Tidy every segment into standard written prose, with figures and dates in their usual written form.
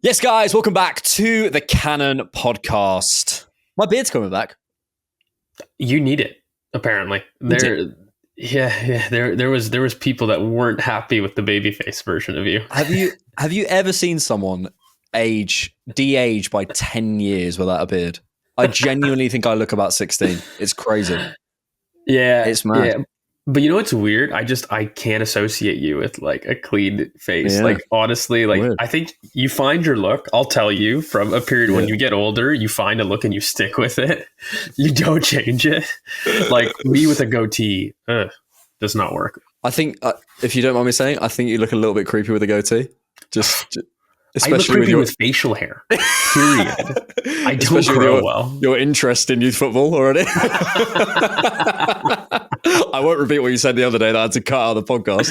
Yes, guys, welcome back to the Cannon podcast. My beard's coming back. You need it, apparently. There was people that weren't happy with the babyface version of you. Have you ever seen someone de-age by 10 years without a beard? I genuinely think I look about 16. It's crazy. Yeah, it's mad. Yeah. But you know what's weird? I can't associate you with like a clean face. Yeah. Like honestly, like Weird. I think you find your look. I'll tell you from a period when you get older, you find a look and you stick with it. You don't change it. Like me with a goatee, does not work. I think, if you don't mind me saying, I think you look a little bit creepy with a goatee. I look creepy with facial hair. Period. I don't grow well. Your interest in youth football already. I won't repeat what you said the other day that I had to cut out of the podcast.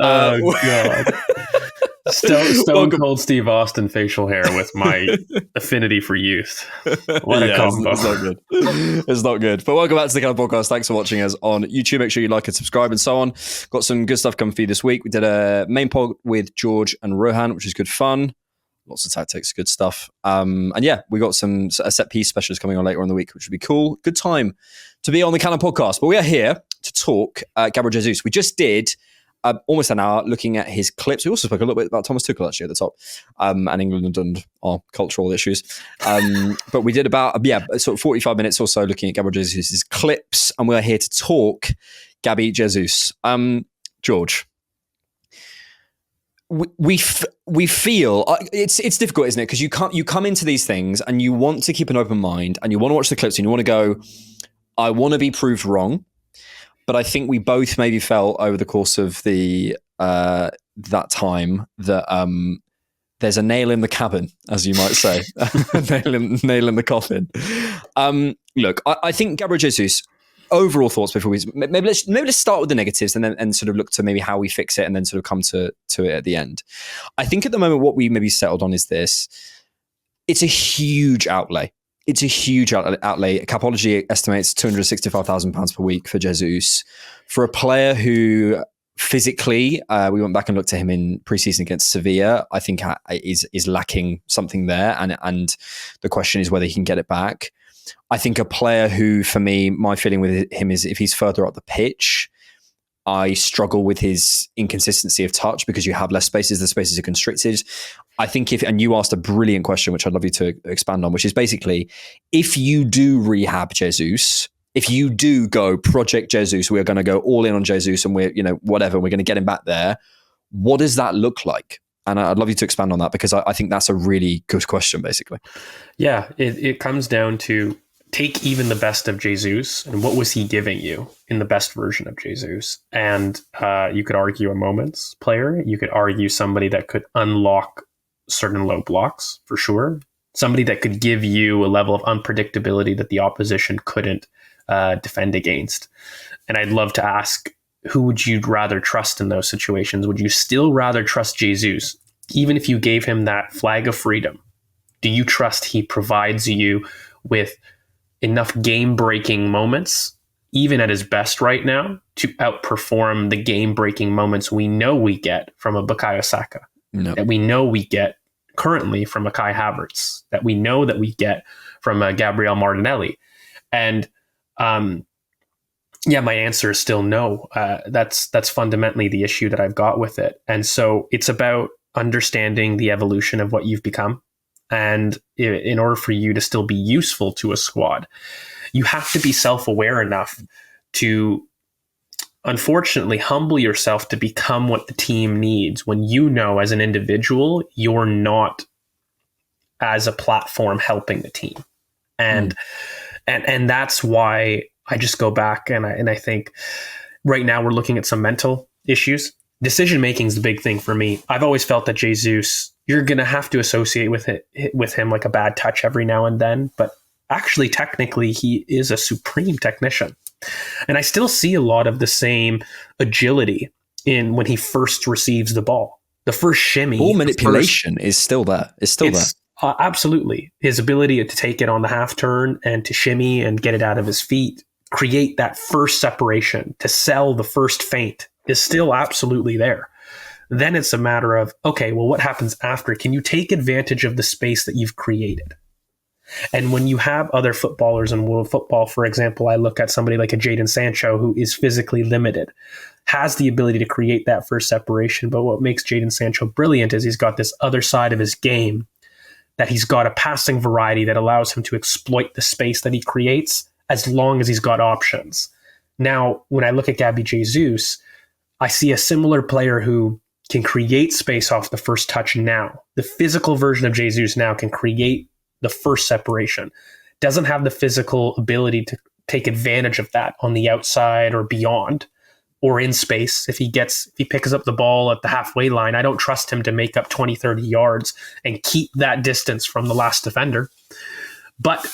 Oh, God. Stone Cold Steve Austin facial hair with my affinity for youth. What a combo. It's not good. It's not good. But welcome back to the Cannon podcast. Thanks for watching us on YouTube. Make sure you like and subscribe and so on. Got some good stuff coming for you this week. We did a main pod with George and Rohan, which is good fun. Lots of tactics, good stuff. And yeah, we got some set piece specials coming on later in the week, which would be cool. Good time to be on the Cannon podcast. But we are here to talk Gabriel Jesus. We just did almost an hour looking at his clips. We also spoke a little bit about Thomas Tuchel actually at the top, and England and our cultural issues. But we did about sort of 45 minutes or so looking at Gabriel Jesus' clips, and we're here to talk Gabi Jesus. George, we feel it's difficult, isn't it? Because you come into these things and you want to keep an open mind and you want to watch the clips and you want to go, I want to be proved wrong. But I think we both maybe felt over the course of the that time that there's a nail in the cabin, as you might say, nail in the coffin. Look, I think Gabriel Jesus. Overall thoughts before we maybe let's start with the negatives and sort of look to maybe how we fix it and then sort of come to it at the end. I think at the moment what we maybe settled on is this: it's a huge outlay. It's a huge outlay. Capology estimates £265,000 per week for Jesus. For a player who physically, we went back and looked at him in preseason against Sevilla, I think is lacking something there. And the question is whether he can get it back. I think a player who, for me, my feeling with him is if he's further up the pitch, I struggle with his inconsistency of touch because you have less spaces. The spaces are constricted. I think and you asked a brilliant question, which I'd love you to expand on, which is basically, if you do rehab Jesus, if you do go Project Jesus, we're going to go all in on Jesus and we're going to get him back there. What does that look like? And I'd love you to expand on that because I think that's a really good question, basically. Yeah, it comes down to take even the best of Jesus and what was he giving you in the best version of Jesus? And you could argue a moments player. You could argue somebody that could unlock certain low blocks for sure. Somebody that could give you a level of unpredictability that the opposition couldn't defend against. And I'd love to ask, who would you rather trust in those situations? Would you still rather trust Jesus, even if you gave him that flag of freedom? Do you trust he provides you with enough game-breaking moments, even at his best right now, to outperform the game-breaking moments we know we get from a Bukayo Saka, that we know we get currently from a Kai Havertz, that we know that we get from a Gabriel Martinelli? And my answer is still no. That's fundamentally the issue that I've got with it. And so it's about understanding the evolution of what you've become. And in order for you to still be useful to a squad, you have to be self-aware enough to, unfortunately, humble yourself to become what the team needs when you know as an individual you're not as a platform helping the team. And that's why I just go back and I think right now we're looking at some mental issues. Decision making is the big thing for me. I've always felt that Jesus, you're going to have to associate with him like a bad touch every now and then, but actually technically he is a supreme technician. And I still see a lot of the same agility in when he first receives the ball. The first shimmy. Ball manipulation is still there. It's still there. Absolutely. His ability to take it on the half turn and to shimmy and get it out of his feet, create that first separation, to sell the first feint is still absolutely there. Then it's a matter of, okay, well, what happens after? Can you take advantage of the space that you've created? And when you have other footballers in world football, for example, I look at somebody like a Jadon Sancho who is physically limited, has the ability to create that first separation. But what makes Jadon Sancho brilliant is he's got this other side of his game, that he's got a passing variety that allows him to exploit the space that he creates as long as he's got options. Now, when I look at Gabriel Jesus, I see a similar player who can create space off the first touch now. The physical version of Jesus now can create the first separation, doesn't have the physical ability to take advantage of that on the outside or beyond or in space. If he picks up the ball at the halfway line, I don't trust him to make up 20, 30 yards and keep that distance from the last defender. But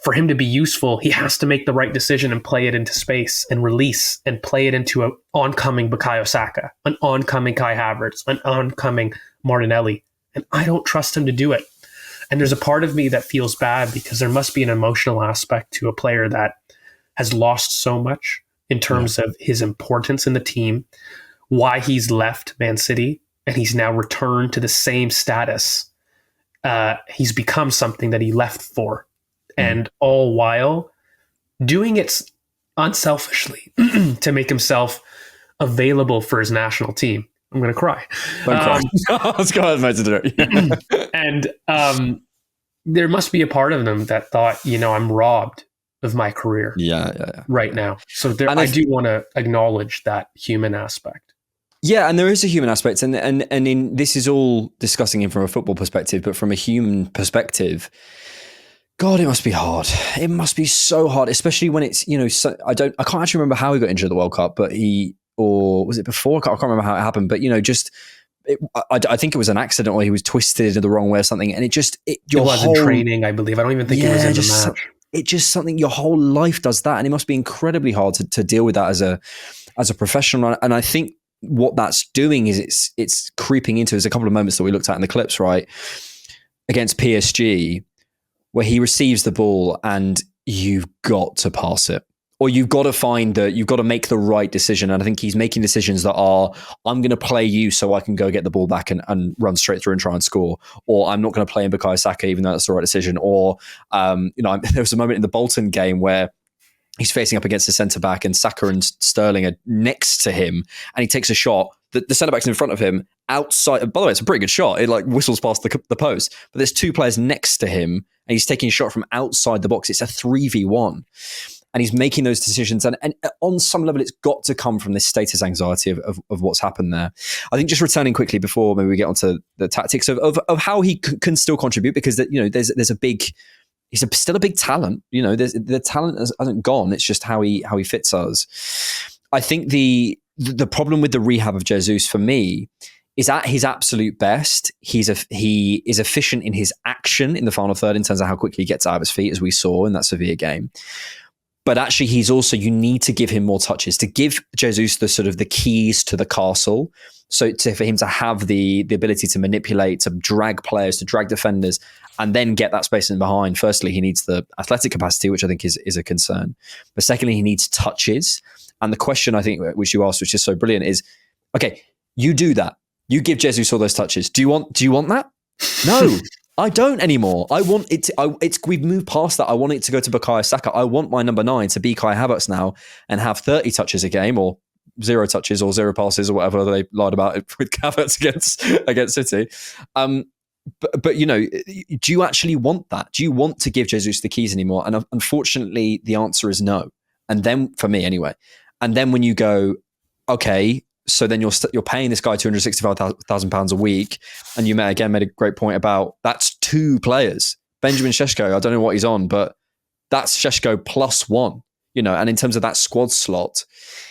for him to be useful, he has to make the right decision and play it into space and release and play it into an oncoming Bukayo Saka, an oncoming Kai Havertz, an oncoming Martinelli. And I don't trust him to do it. And there's a part of me that feels bad because there must be an emotional aspect to a player that has lost so much in terms of his importance in the team, why he's left Man City, and he's now returned to the same status. He's become something that he left for. And all while doing it unselfishly to make himself available for his national team. I'm going to cry. Let's go ahead, mate. And there must be a part of them that thought, I'm robbed of my career right now. So I do want to acknowledge that human aspect. Yeah, and there is a human aspect. And this is all discussing him from a football perspective, but from a human perspective, God, it must be hard. It must be so hard, especially when it's, I can't actually remember how he got injured at the World Cup, but or was it before? I can't remember how it happened, but I think it was an accident or he was twisted in the wrong way or something. And it was in training, I believe. I don't even think it was in the match. It's just something, your whole life does that. And it must be incredibly hard to deal with that as a professional. And I think what that's doing is it's creeping into, there's a couple of moments that we looked at in the clips, right? Against PSG, where he receives the ball and you've got to pass it. Or you've got to make the right decision. And I think he's making decisions that are, I'm going to play you so I can go get the ball back and run straight through and try and score. Or I'm not going to play in Bukayo Saka, even though that's the right decision. Or, there was a moment in the Bolton game where he's facing up against the centre-back and Saka and Sterling are next to him and he takes a shot. The centre-back's in front of him outside. By the way, it's a pretty good shot. It whistles past the post. But there's two players next to him and he's taking a shot from outside the box. It's a 3v1. And he's making those decisions. And on some level, it's got to come from this status anxiety of what's happened there. I think just returning quickly before maybe we get onto the tactics of how he can still contribute, because there's a big, he's still a big talent. The talent hasn't gone. It's just how he fits us. I think the problem with the rehab of Jesus for me is at his absolute best. He is efficient in his action in the final third in terms of how quickly he gets out of his feet, as we saw in that Sevilla game. But actually, you need to give him more touches, to give Jesus the keys to the castle. So for him to have the ability to manipulate, to drag players, to drag defenders, and then get that space in behind. Firstly, he needs the athletic capacity, which I think is a concern. But secondly, he needs touches. And the question I think which you asked, which is so brilliant, is, okay, you do that. You give Jesus all those touches. Do you want that? No. I don't anymore. I want it to, we've moved past that. I want it to go to Bukayo Saka. I want my number 9 to be Kai Havertz now and have 30 touches a game, or 0 touches or 0 passes or whatever they lied about it with Havertz against City. But do you actually want that? Do you want to give Jesus the keys anymore? And unfortunately, the answer is no. And then, for me anyway, and then when you go, okay, so then you're paying this guy £265,000 a week, and you made a great point about that's 2 players. Benjamin Šeško, I don't know what he's on, but that's Šeško plus 1. And in terms of that squad slot,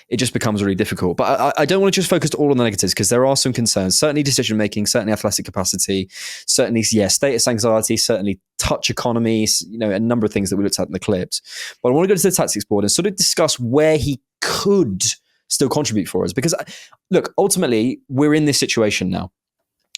it just becomes really difficult. But I don't want to just focus all on the negatives, because there are some concerns. Certainly decision making, certainly athletic capacity, certainly status anxiety, certainly touch economy, a number of things that we looked at in the clips. But I want to go to the tactics board and sort of discuss where he could still contribute for us. Because look, ultimately, we're in this situation now.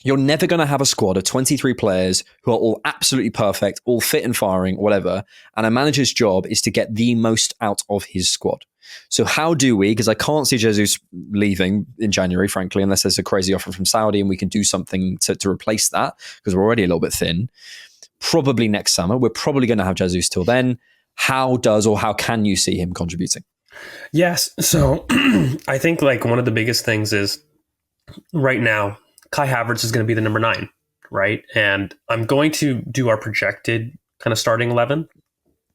You're never going to have a squad of 23 players who are all absolutely perfect, all fit and firing, whatever. And a manager's job is to get the most out of his squad. So how do we, because I can't see Jesus leaving in January, frankly, unless there's a crazy offer from Saudi and we can do something to replace that, because we're already a little bit thin. Probably next summer. We're probably going to have Jesus till then. How can you see him contributing? Yes. So I think like one of the biggest things is right now, Kai Havertz is going to be the number 9, right? And I'm going to do our projected kind of starting 11.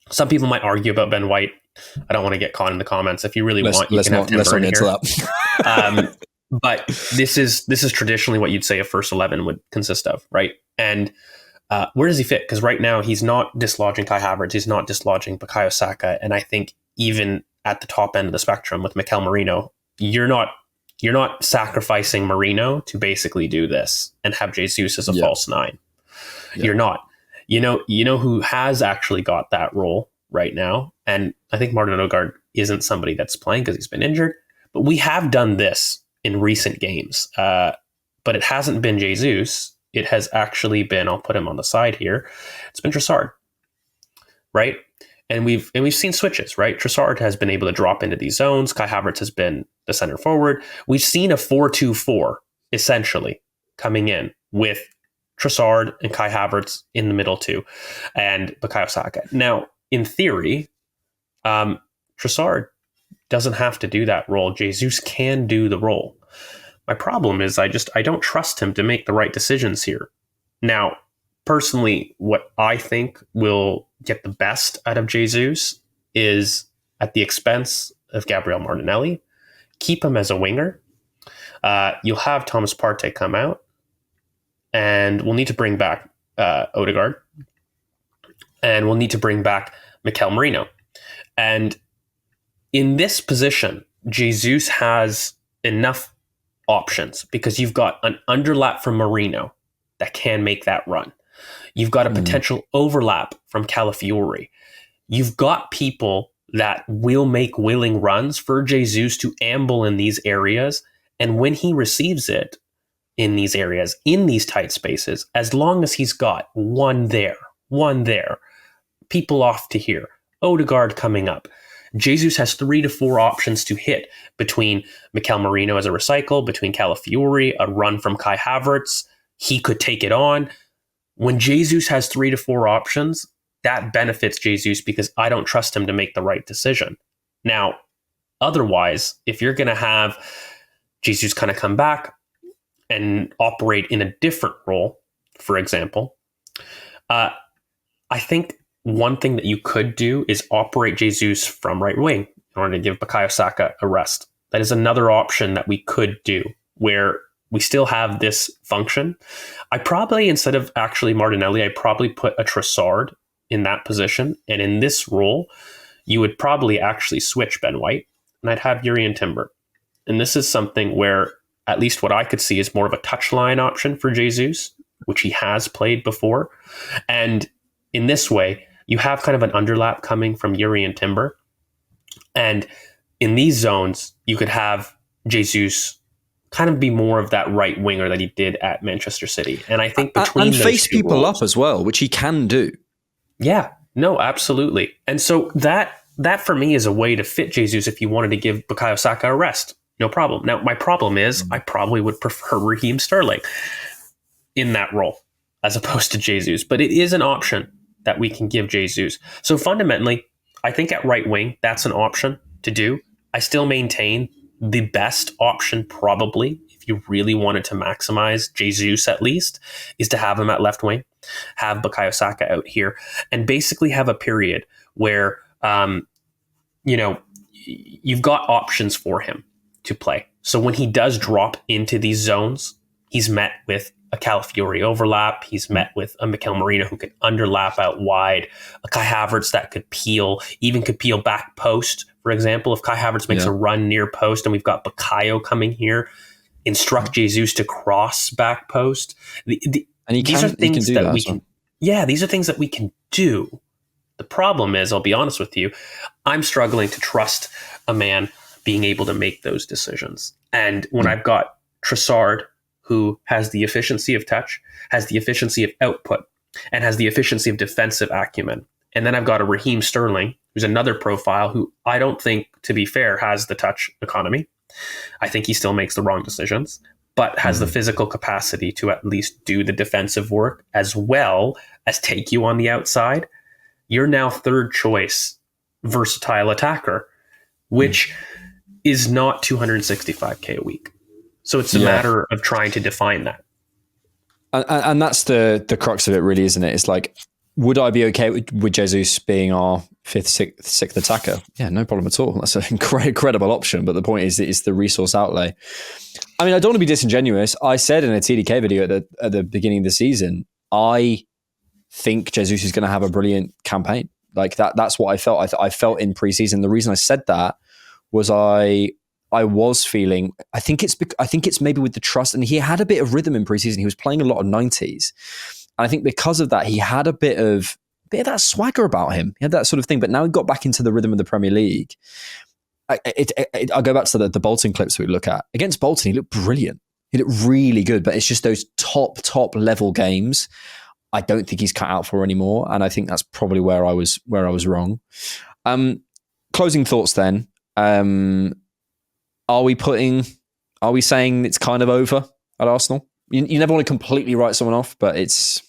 Some people might argue about Ben White. I don't want to get caught in the comments. If you really want, you can have Timber in here. But this is traditionally what you'd say a first 11 would consist of, right? And where does he fit? Because right now he's not dislodging Kai Havertz. He's not dislodging Bukayo Saka. And I think even at the top end of the spectrum with Mikel Merino, you're not sacrificing Merino to basically do this and have Jesus as a false 9. Yeah. You're not. You know who has actually got that role right now, and I think Martin Odegaard isn't somebody that's playing because he's been injured, but we have done this in recent games. But it hasn't been Jesus. It has actually been, I'll put him on the side here, it's been Trossard, right? And we've seen switches, right? Trossard has been able to drop into these zones. Kai Havertz has been the center forward. We've seen a 4-2-4 essentially coming in with Trossard and Kai Havertz in the middle too, and Bukayo Saka. Now, in theory, Trossard doesn't have to do that role. Jesus can do the role. My problem is I don't trust him to make the right decisions here. Now, personally, what I think will get the best out of Jesus is at the expense of Gabriel Martinelli. Keep him as a winger. You'll have Thomas Partey come out, and we'll need to bring back Odegaard, and we'll need to bring back Mikel Merino. And in this position, Jesus has enough options because you've got an underlap from Merino that can make that run. You've got a potential overlap from Calafiori. You've got people that will make willing runs for Jesus to amble in these areas. And when he receives it in these areas, in these tight spaces, as long as he's got one there, people off to here, Odegaard coming up, Jesus has 3 to 4 options to hit between Mikel Merino as a recycle, between Calafiori, a run from Kai Havertz. He could take it on. When Jesus has 3 to 4 options, that benefits Jesus because I don't trust him to make the right decision. Now, otherwise, if you're going to have Jesus kind of come back and operate in a different role, for example, I think one thing that you could do is operate Jesus from right wing in order to give Bukayo Saka a rest. That is another option that we could do where we still have this function. I probably, instead of actually Martinelli, I probably put a Trossard in that position. And in this role, you would probably actually switch Ben White, and I'd have Yuri and Timber. And this is something where, at least what I could see, is more of a touchline option for Jesus, which he has played before. And in this way, you have kind of an underlap coming from Yuri and Timber. And in these zones, you could have Jesus kind of be more of that right winger that he did at Manchester City. And I think between and those face people roles, up as well, which he can do. Yeah, no, absolutely. And so that for me is a way to fit Jesus if you wanted to give Bukayo Saka a rest. No problem. Now, my problem is I probably would prefer Raheem Sterling in that role as opposed to Jesus. But it is an option that we can give Jesus. So fundamentally, I think at right wing, that's an option to do. I still maintain the best option probably, if you really wanted to maximize Jesus at least, is to have him at left wing, have Bukayo Saka out here, and basically have a period where, you've got options for him to play. So when he does drop into these zones, he's met with a Calafiori overlap. He's met with a Mikel Merino who could underlap out wide, a Kai Havertz that could peel back post, for example. If Kai Havertz makes a run near post and we've got Bukayo coming here, instruct Jesus to cross back post. These are things that we can do. The problem is, I'll be honest with you, I'm struggling to trust a man being able to make those decisions. And when I've got Trossard, who has the efficiency of touch, has the efficiency of output, and has the efficiency of defensive acumen, And then I've got a Raheem Sterling, who's another profile who I don't think, to be fair, has the touch economy. I think he still makes the wrong decisions, but has the physical capacity to at least do the defensive work as well as take you on the outside. You're now third choice versatile attacker, which is not $265K a week. So it's a matter of trying to define that. And that's the crux of it, really, isn't it? It's like, would I be okay with Jesus being our fifth, sixth attacker? Yeah, no problem at all. That's an incredible option. But the point is, it's the resource outlay. I mean, I don't want to be disingenuous. I said in a TDK video at the beginning of the season, I think Jesus is going to have a brilliant campaign. Like that's what I felt. I felt in preseason. The reason I said that was I was feeling. I think it's maybe with the trust, and he had a bit of rhythm in preseason. He was playing a lot of 90s. And I think because of that, he had a bit of that swagger about him. He had that sort of thing. But now he got back into the rhythm of the Premier League. I'll go back to the Bolton clips we look at. Against Bolton, he looked brilliant. He looked really good. But it's just those top level games I don't think he's cut out for anymore. And I think that's probably where I was wrong. Closing thoughts then. Are we saying it's kind of over at Arsenal? You never want to completely write someone off, but it's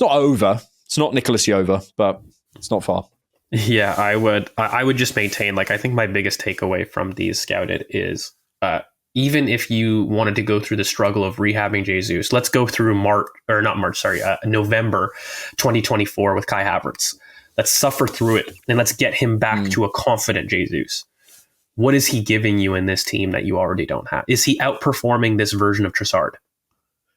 not over. It's not Nicolas Jova, but it's not far. Yeah, I would just maintain, like, I think my biggest takeaway from these scouted is even if you wanted to go through the struggle of rehabbing Jesus, let's go through November 2024 with Kai Havertz. Let's suffer through it and let's get him back to a confident Jesus. What is he giving you in this team that you already don't have? Is he outperforming this version of Trossard?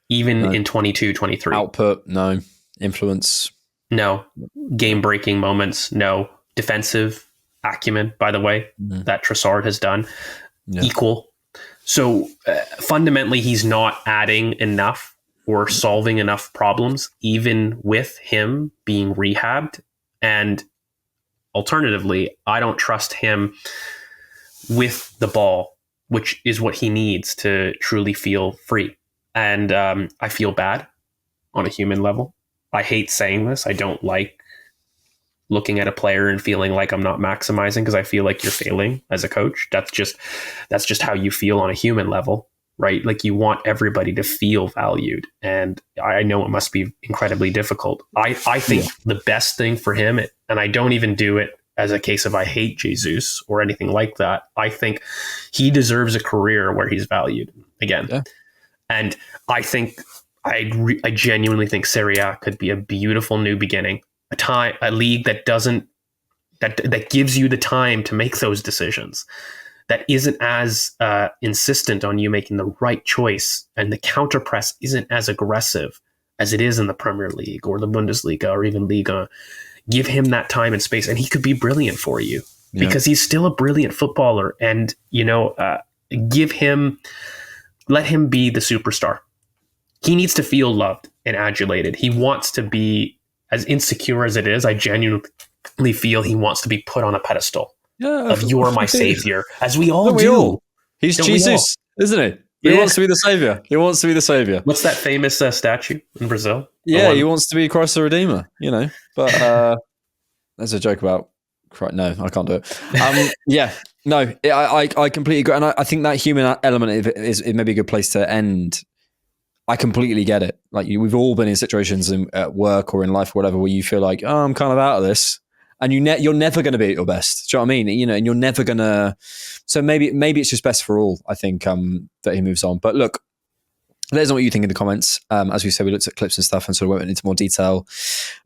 Even in 22, 23? Output, no. Influence, no. Game-breaking moments, no. Defensive acumen, by the way, that Trossard has done, equal. So fundamentally, he's not adding enough or solving enough problems, even with him being rehabbed. And alternatively, I don't trust him with the ball, which is what he needs to truly feel free. And I feel bad on a human level. I hate saying this. I don't like looking at a player and feeling like I'm not maximizing because I feel like you're failing as a coach. That's just how you feel on a human level, right? Like you want everybody to feel valued. And I know it must be incredibly difficult. I think the best thing for him, and I don't even do it as a case of I hate Jesus or anything like that. I think he deserves a career where he's valued again. Yeah. And I think I genuinely think Serie A could be a beautiful new beginning, a league that gives you the time to make those decisions, that isn't as insistent on you making the right choice, and the counter press isn't as aggressive as it is in the Premier League or the Bundesliga or even Liga. Give him that time and space, and he could be brilliant for you because he's still a brilliant footballer. And let him be the superstar. He needs to feel loved and adulated. He wants to be, as insecure as it is, I genuinely feel he wants to be put on a pedestal of you're my savior, as we all do. He's Jesus, isn't he? He wants to be the savior. What's that famous statue in Brazil? Yeah, he wants to be Christ the Redeemer, But there's a joke about Christ. No, I can't do it. I completely agree. And I think that human element is maybe a good place to end. I completely get it. Like we've all been in situations at work or in life or whatever where you feel like, oh, I'm kind of out of this. And you're never going to be at your best. Do you know what I mean? And you're never going to. So maybe it's just best for all, I think, that he moves on. But look, let us know what you think in the comments. As we said, we looked at clips and stuff and sort of went into more detail,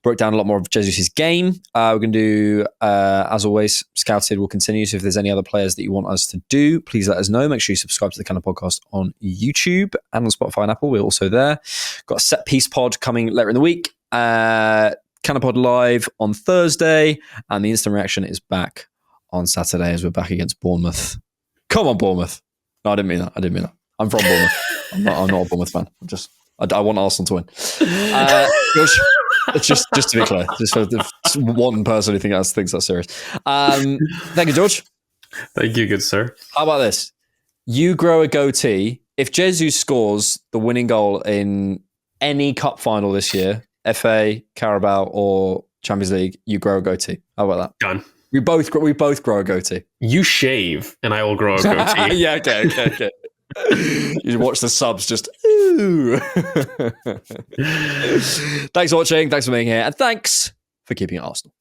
broke down a lot more of Jesus' game. We're going to do, as always, Scouted will continue. So if there's any other players that you want us to do, please let us know. Make sure you subscribe to the Cannon Podcast on YouTube and on Spotify and Apple. We're also there. Got a set piece pod coming later in the week. CannonPod live on Thursday, and the instant reaction is back on Saturday as we're back against Bournemouth. Come on, Bournemouth. No, I didn't mean that. I'm from Bournemouth. I'm not a Bournemouth fan. I want Arsenal to win. George, just to be clear, just for one person who thinks that's serious. Thank you, George. Thank you, good sir. How about this? You grow a goatee. If Jesus scores the winning goal in any cup final this year, FA, Carabao, or Champions League, you grow a goatee. How about that? Done. We both grow a goatee. You shave, and I will grow a goatee. Yeah, okay. You watch the subs just. Ooh. Thanks for watching. Thanks for being here, and thanks for keeping it Arsenal.